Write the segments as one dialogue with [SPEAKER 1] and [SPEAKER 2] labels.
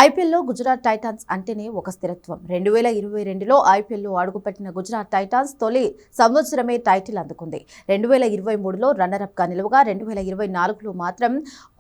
[SPEAKER 1] ఐపీఎల్లో గుజరాత్ టైటాన్స్ అంటేనే ఒక స్థిరత్వం. 2022లో ఐపీఎల్లో అడుగుపెట్టిన గుజరాత్ టైటాన్స్ తొలి సంవత్సరమే టైటిల్ అందుకుంది. 2023లో రన్నరప్గా నిలువగా 2024లో మాత్రం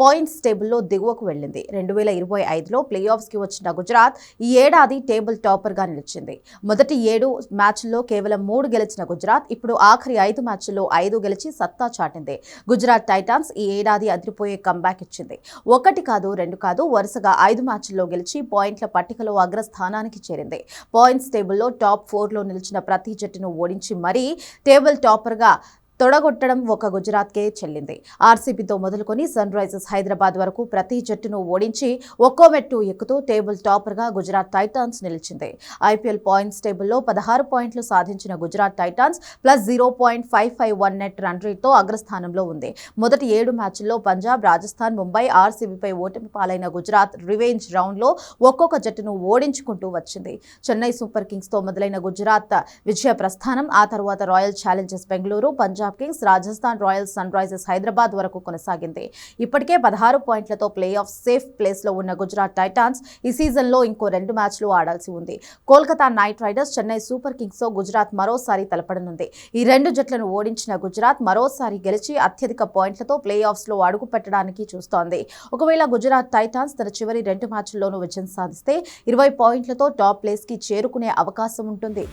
[SPEAKER 1] పాయింట్స్ టేబుల్లో దిగువకు వెళ్లింది. 2025లో ప్లేఆఫ్స్కి వచ్చిన గుజరాత్ ఈ ఏడాది టేబుల్ టాపర్గా నిలిచింది. మొదటి 7 మ్యాచ్ల్లో కేవలం 3 గెలిచిన గుజరాత్ ఇప్పుడు ఆఖరి 5 మ్యాచ్ల్లో 5 గెలిచి సత్తా చాటింది. గుజరాత్ టైటాన్స్ ఈ ఏడాది అదిరిపోయే కంబ్యాక్ ఇచ్చింది. 1 కాదు 2 కాదు వరుసగా 5 మ్యాచ్ల్లో గెలిచి పాయింట్ల పట్టికలో అగ్రస్థానానికి చేరింది. పాయింట్స్ టేబుల్లో టాప్ 4లో నిలిచిన ప్రతి జట్టును ఓడించి మరీ టేబుల్ టాపర్గా తొడగొట్టడం ఒక గుజరాత్కే చెల్లింది. ఆర్సీబీతో మొదలుకొని సన్ రైజర్స్ హైదరాబాద్ వరకు ప్రతి జట్టును ఓడించి ఒక్కో మెట్టు ఎక్కుతూ టేబుల్ టాపర్గా గుజరాత్ టైటాన్స్ నిలిచింది. ఐపీఎల్ పాయింట్స్ టేబుల్లో 16 పాయింట్లు సాధించిన Gujarat Titans plus 0.551 net run రేట్తో అగ్రస్థానంలో ఉంది. మొదటి 7 మ్యాచ్ల్లో పంజాబ్, రాజస్థాన్, ముంబై, ఆర్సీబీపై ఓటమి పాలైన గుజరాత్ రివెంజ్ రౌండ్లో ఒక్కొక్క జట్టును ఓడించుకుంటూ వచ్చింది. చెన్నై సూపర్ కింగ్స్తో మొదలైన గుజరాత్ విజయ ప్రస్థానం ఆ తర్వాత Royal Challengers Bengaluru, Punjab Kings, Rajasthan Royals, Sunrisers Hyderabad వరకు కొనసాగింది. ఇప్పటికే 16 పాయింట్లతో ప్లే ఆఫ్ సేఫ్ ప్లేస్లో ఉన్న గుజరాత్ టైటాన్స్ ఈ సీజన్లో ఇంకో 2 మ్యాచ్లు ఆడాల్సి ఉంది. Kolkata Knight Riders, Chennai Super కింగ్స్తో గుజరాత్ మరోసారి తలపడనుంది. ఈ 2 జట్లను ఓడించిన గుజరాత్ మరోసారి గెలిచి అత్యధిక పాయింట్లతో ప్లే ఆఫ్స్లో అడుగు పెట్టడానికి చూస్తోంది. ఒకవేళ గుజరాత్ టైటాన్స్ తన చివరి 2 మ్యాచ్ల్లోనూ విజయం సాధిస్తే 20 పాయింట్లతో టాప్ ప్లేస్కి చేరుకునే అవకాశం ఉంటుంది.